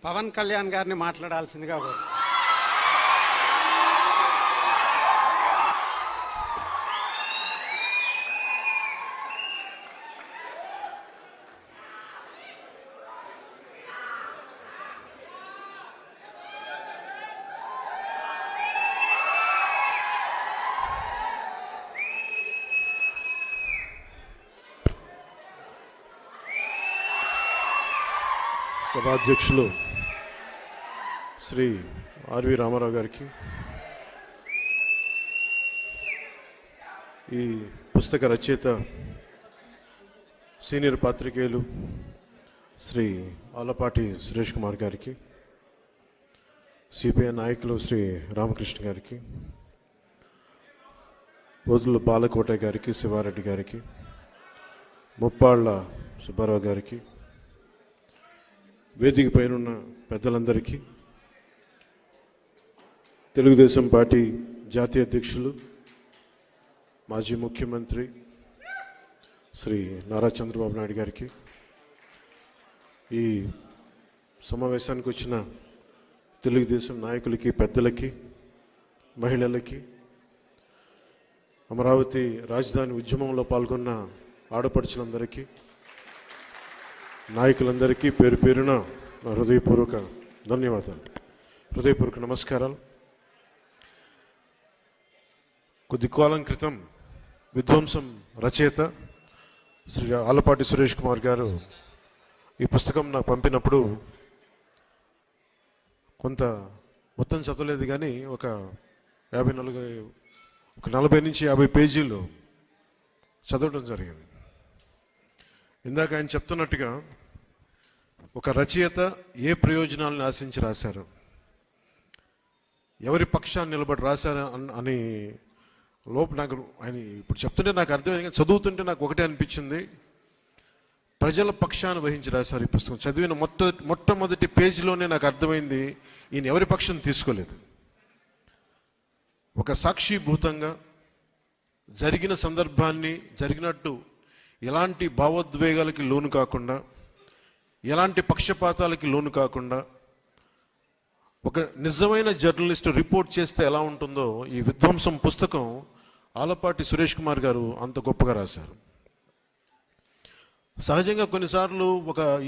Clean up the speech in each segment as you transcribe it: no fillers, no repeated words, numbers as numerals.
పవన్ కళ్యాణ్ గారిని మాట్లాడాల్సిందిగా సభాధ్యక్షులు శ్రీ ఆర్వి రామారావు గారికి, ఈ పుస్తక రచయిత సీనియర్ పాత్రికేయులు శ్రీ ఆలపాటి సురేష్ కుమార్ గారికి, సిపిఐ నాయకులు శ్రీ రామకృష్ణ గారికి, పోతుల బాలకోట గారికి, శివారెడ్డి గారికి, ముప్పాళ్ళ సుబ్బారావు గారికి, వేదిక పైనున్న పెద్దలందరికీ, తెలుగుదేశం పార్టీ జాతీయ అధ్యక్షులు మాజీ ముఖ్యమంత్రి శ్రీ నారా చంద్రబాబు నాయుడు గారికి, ఈ సమావేశానికి వచ్చిన తెలుగుదేశం నాయకులకి, పెద్దలకి, మహిళలకి, అమరావతి రాజధాని ఉద్యమంలో పాల్గొన్న ఆడపడుచులందరికీ, నాయకులందరికీ పేరు పేరున నా హృదయపూర్వక ధన్యవాదాలు, హృదయపూర్వక నమస్కారాలు. కొద్ది కాలం క్రితం విధ్వంసం రచయిత శ్రీ ఆలపాటి సురేష్ కుమార్ గారు ఈ పుస్తకం నాకు పంపినప్పుడు కొంత మొత్తం చదవలేదు, కానీ ఒక 40 నుంచి 50 పేజీలు చదవడం జరిగింది. ఇందాక ఆయన చెప్తున్నట్టుగా ఒక రచయిత ఏ ప్రయోజనాలను ఆశించి రాశారు, ఎవరి పక్షాన్ని నిలబడి రాశారు అని నాకు ఆయన ఇప్పుడు చెప్తుంటే నాకు అర్థమైంది, కానీ చదువుతుంటే నాకు ఒకటే అనిపించింది, ప్రజల పక్షాన్ని వహించి రాశారు ఈ పుస్తకం. చదివిన మొట్టమొదటి పేజీలోనే నాకు అర్థమైంది, ఈయన ఎవరి పక్షం తీసుకోలేదు. ఒక సాక్షిభూతంగా జరిగిన సందర్భాన్ని జరిగినట్టు ఎలాంటి భావోద్వేగాలకి లోను కాకుండా, ఎలాంటి పక్షపాతాలకి లోను కాకుండా, ఒక నిజమైన జర్నలిస్ట్ రిపోర్ట్ చేస్తే ఎలా ఉంటుందో ఈ విధ్వంసం పుస్తకం ఆలపాటి సురేష్ కుమార్ గారు అంత గొప్పగా రాశారు. సహజంగా కొన్నిసార్లు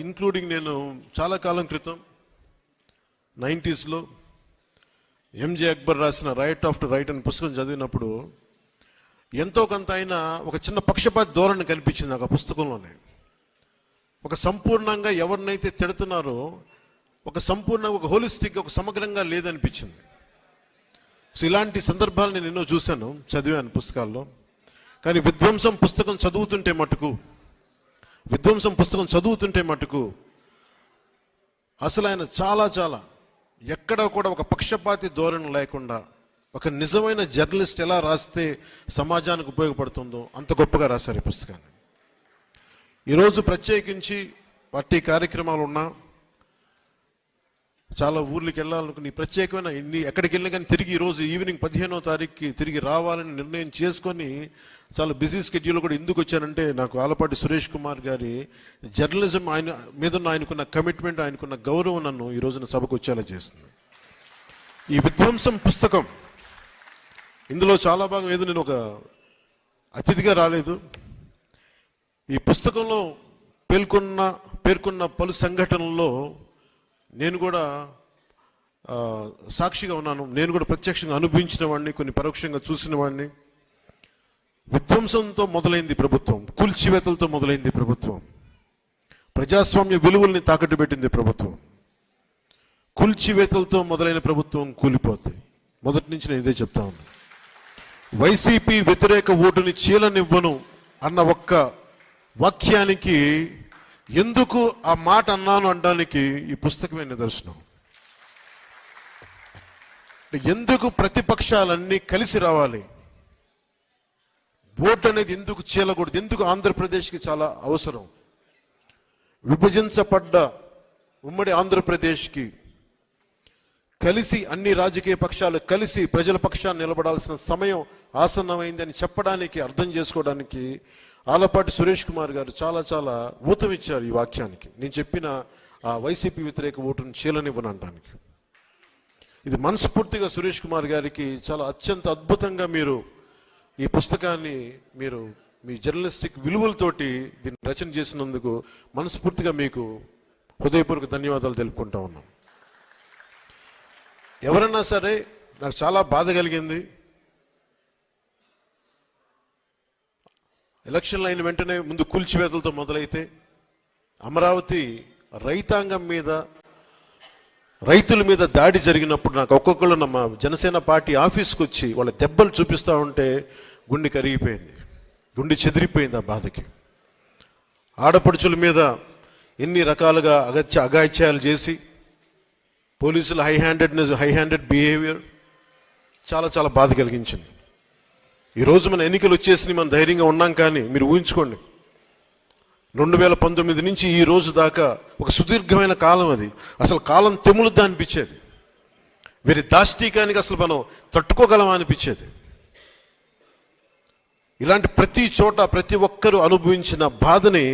ఇంక్లూడింగ్ నేను చాలా కాలం క్రితం 90sలో ఎంజే అక్బర్ రాసిన రైట్ ఆఫ్టర్ రైట్ అనే పుస్తకం చదివినప్పుడు ఎంతో కొంత అయినా ఒక చిన్న పక్షపాత ధోరణి కనిపించింది నాకు ఆ పుస్తకంలోనే. ఒక సంపూర్ణంగా ఎవరినైతే తిడుతున్నారో సంపూర్ణంగా ఒక హోలిస్టిక్గా ఒక సమగ్రంగా లేదనిపించింది. సో ఇలాంటి సందర్భాలు నేను ఎన్నో చూశాను, చదివాను పుస్తకాల్లో. కానీ విధ్వంసం పుస్తకం చదువుతుంటే మటుకు అసలు ఆయన చాలా ఎక్కడ కూడా ఒక పక్షపాతి ధోరణి లేకుండా ఒక నిజమైన జర్నలిస్ట్ ఎలా రాస్తే సమాజానికి ఉపయోగపడుతుందో అంత గొప్పగా రాశారు ఈ పుస్తకాన్ని. ఈరోజు ప్రత్యేకించి పార్టీ కార్యక్రమాలు ఉన్నా, చాలా ఊర్లకి వెళ్ళాలనుకుని ప్రత్యేకమైన ఎక్కడికి వెళ్ళినా కానీ తిరిగి ఈరోజు ఈవినింగ్ 15వ తారీఖుకి తిరిగి రావాలని నిర్ణయం చేసుకొని చాలా బిజీ స్కెడ్యూల్ కూడా ఎందుకు వచ్చానంటే, నాకు ఆలపాటి సురేష్ కుమార్ గారి జర్నలిజం ఆయన మీద ఆయనకున్న కమిట్మెంట్, ఆయనకున్న గౌరవం నన్ను ఈ రోజున సభకు వచ్చేలా చేస్తుంది. ఈ విధ్వంసం పుస్తకం ఇందులో చాలా భాగం ఏదో నేను ఒక అతిథిగా రాలేదు. ఈ పుస్తకంలో పేర్కొన్న పలు సంఘటనల్లో నేను కూడా సాక్షిగా ఉన్నాను. నేను కూడా ప్రత్యక్షంగా అనుభవించిన వాడిని, కొన్ని పరోక్షంగా చూసిన వాడిని. విధ్వంసంతో మొదలైంది ప్రభుత్వం, కూల్చివేతలతో మొదలైంది ప్రభుత్వం, ప్రజాస్వామ్య విలువల్ని తాకట్టు పెట్టింది ప్రభుత్వం. కూల్చివేతలతో మొదలైన ప్రభుత్వం కూలిపోతుంది. మొదటి నుంచి నేను ఇదే చెప్తా ఉన్నాను. వైసీపీ వ్యతిరేక ఓటుని చీలనివ్వను అన్న ఒక్క వాక్యానికి ఎందుకు ఆ మాట అన్నాను అనడానికి ఈ పుస్తకమే నిదర్శనం. ఎందుకు ప్రతిపక్షాలన్నీ కలిసి రావాలి, ఓటు అనేది ఎందుకు చీలకూడదు, ఎందుకు ఆంధ్రప్రదేశ్కి చాలా అవసరం, విభజించబడ్డ ఉమ్మడి ఆంధ్రప్రదేశ్కి కలిసి అన్ని రాజకీయ పక్షాలు కలిసి ప్రజల పక్షాన్ని నిలబడాల్సిన సమయం ఆసన్నమైందని చెప్పడానికి, అర్థం చేసుకోవడానికి ఆలపాటి సురేష్ కుమార్ గారు చాలా ఊతమిచ్చారు ఈ వాక్యానికి. నేను చెప్పిన ఆ వైసీపీ వ్యతిరేక ఓటును చీలనివ్వనడానికి. ఇది మనస్ఫూర్తిగా సురేష్ కుమార్ గారికి చాలా అత్యంత అద్భుతంగా మీరు ఈ పుస్తకాన్ని మీరు మీ జర్నలిస్టిక్ విలువలతోటి దీన్ని రచన చేసినందుకు మనస్ఫూర్తిగా మీకు హృదయపూర్వక ధన్యవాదాలు తెలుపుకుంటా ఉన్నాం. ఎవరన్నా సరే, నాకు చాలా బాధ కలిగింది. ఎలక్షన్లు అయిన వెంటనే ముందు కూల్చివేతలతో మొదలైతే అమరావతి రైతాంగం మీద, రైతుల మీద దాడి జరిగినప్పుడు నాకు ఒక్కొక్కళ్ళు మా జనసేన పార్టీ ఆఫీస్కి వచ్చి వాళ్ళ దెబ్బలు చూపిస్తూ ఉంటే గుండె కరిగిపోయింది, గుండె చెదిరిపోయింది ఆ బాధకి. ఆడపడుచుల మీద ఎన్ని రకాలుగా అగాయిత్యాలు చేసి పోలీసులు హై హ్యాండెడ్ బిహేవియర్ చాలా చాలా బాధ కలిగించింది. ఈరోజు మన ఎన్నికలు వచ్చేసి మనం ధైర్యంగా ఉన్నాం, కానీ మీరు ఊహించుకోండి 2019 నుంచి ఈ రోజు దాకా ఒక సుదీర్ఘమైన కాలం. అది అసలు కాలం తెములుద్దా అనిపించేది. వీరి దాష్టీకానికి అసలు మనం తట్టుకోగలమా అనిపించేది. ఇలాంటి ప్రతి చోట ప్రతి ఒక్కరూ అనుభవించిన బాధని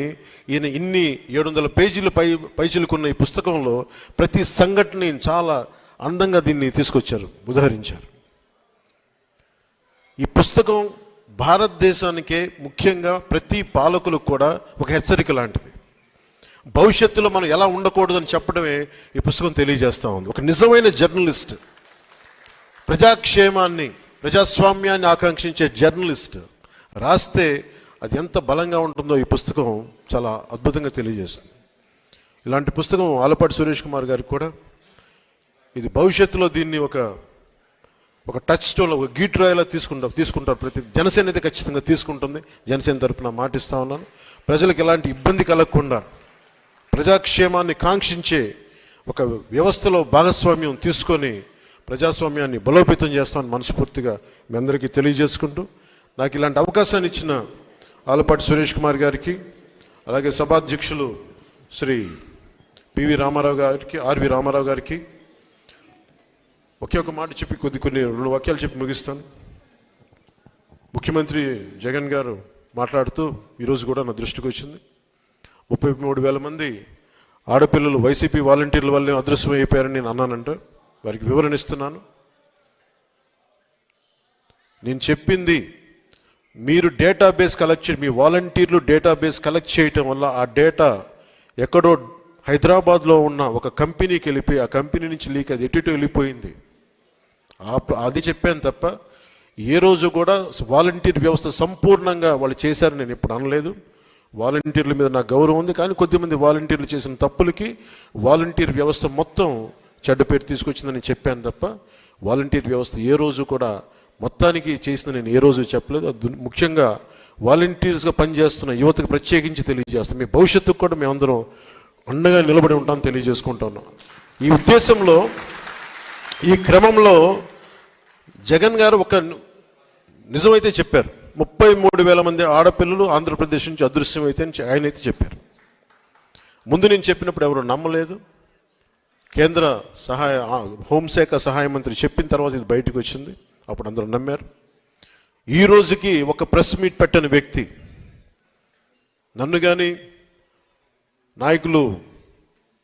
ఈయన ఇన్ని 700 పేజీలు పైచిలుకున్న ఈ పుస్తకంలో ప్రతి సంఘటనని చాలా అందంగా దీన్ని తీసుకొచ్చారు, ఉదహరించారు. ఈ పుస్తకం భారతదేశానికే, ముఖ్యంగా ప్రతి పాలకులకు కూడా ఒక హెచ్చరిక లాంటిది. భవిష్యత్తులో మనం ఎలా ఉండకూడదని చెప్పడమే ఈ పుస్తకం తెలియజేస్తూ ఉంది. ఒక నిజమైన జర్నలిస్ట్, ప్రజాక్షేమాన్ని, ప్రజాస్వామ్యాన్ని ఆకాంక్షించే జర్నలిస్ట్ రాస్తే అది ఎంత బలంగా ఉంటుందో ఈ పుస్తకం చాలా అద్భుతంగా తెలియజేస్తుంది. ఇలాంటి పుస్తకం ఆలపాటి సురేష్ కుమార్ గారికి కూడా ఇది భవిష్యత్తులో దీన్ని ఒక టచ్ స్టోన్, ఒక గీట్రాయిలా తీసుకుంటారు. ప్రతి జనసేన అయితే ఖచ్చితంగా తీసుకుంటుంది. జనసేన తరపున మాటిస్తా ఉన్నాను. ప్రజలకు ఎలాంటి ఇబ్బంది కలగకుండా ప్రజాక్షేమాన్ని కాంక్షించే ఒక వ్యవస్థలో భాగస్వామ్యం తీసుకొని ప్రజాస్వామ్యాన్ని బలోపేతం చేస్తామని మనస్ఫూర్తిగా మీ అందరికీ తెలియజేసుకుంటూ, నాకు ఇలాంటి అవకాశాన్ని ఇచ్చిన ఆలపాటి సురేష్ కుమార్ గారికి, అలాగే సభాధ్యక్షులు శ్రీ పివి రామారావు గారికి, ఆర్వి రామారావు గారికి ఒకే ఒక మాట చెప్పి కొన్ని 2 వాక్యాలు చెప్పి ముగిస్తాను. ముఖ్యమంత్రి జగన్ గారు మాట్లాడుతూ ఈరోజు కూడా నా దృష్టికి వచ్చింది, 33,000 మంది ఆడపిల్లలు వైసీపీ వాలంటీర్ల వల్లే అదృశ్యం అయిపోయారని నేను అన్నానంట. వారికి వివరణ ఇస్తున్నాను. నేను చెప్పింది మీరు డేటాబేస్ కలెక్ట్ మీ వాలంటీర్లు డేటాబేస్ కలెక్ట్ చేయటం వల్ల ఆ డేటా ఎక్కడో హైదరాబాద్లో ఉన్న ఒక కంపెనీకి వెళ్ళిపోయి ఆ కంపెనీ నుంచి లీక్ అది ఎటు వెళ్ళిపోయింది. అది చెప్పాను తప్ప ఏ రోజు కూడా వాలంటీర్ వ్యవస్థ సంపూర్ణంగా వాళ్ళు చేశారని నేను ఇప్పుడు అనలేదు. వాలంటీర్ల మీద నాకు గౌరవం ఉంది, కానీ కొద్దిమంది వాలంటీర్లు చేసిన తప్పులకి వాలంటీర్ వ్యవస్థ మొత్తం చెడ్డ పేరు తీసుకొచ్చిందని చెప్పాను తప్ప వాలంటీర్ వ్యవస్థ ఏ రోజు కూడా మొత్తానికి చేసిన నేను ఏ రోజు చెప్పలేదు. ముఖ్యంగా వాలంటీర్స్గా పనిచేస్తున్న యువతకు ప్రత్యేకించి తెలియజేస్తాం. మీ భవిష్యత్తుకు కూడా మేమందరం అండగా నిలబడి ఉంటామని తెలియజేసుకుంటా ఉన్నాం. ఈ ఉద్దేశంలో, ఈ క్రమంలో జగన్ గారు ఒక నిజమైతే చెప్పారు. 33,000 మంది ఆడపిల్లలు ఆంధ్రప్రదేశ్ నుంచి అదృశ్యమైతే ఆయన అయితే చెప్పారు. ముందు నేను చెప్పినప్పుడు ఎవరు నమ్మలేదు. కేంద్ర హోంశాఖ సహాయ మంత్రి చెప్పిన తర్వాత ఇది బయటకు వచ్చింది, అప్పుడు అందరూ నమ్మారు. ఈ రోజుకి ఒక ప్రెస్ మీట్ పెట్టని వ్యక్తి, నన్ను కానీ నాయకులు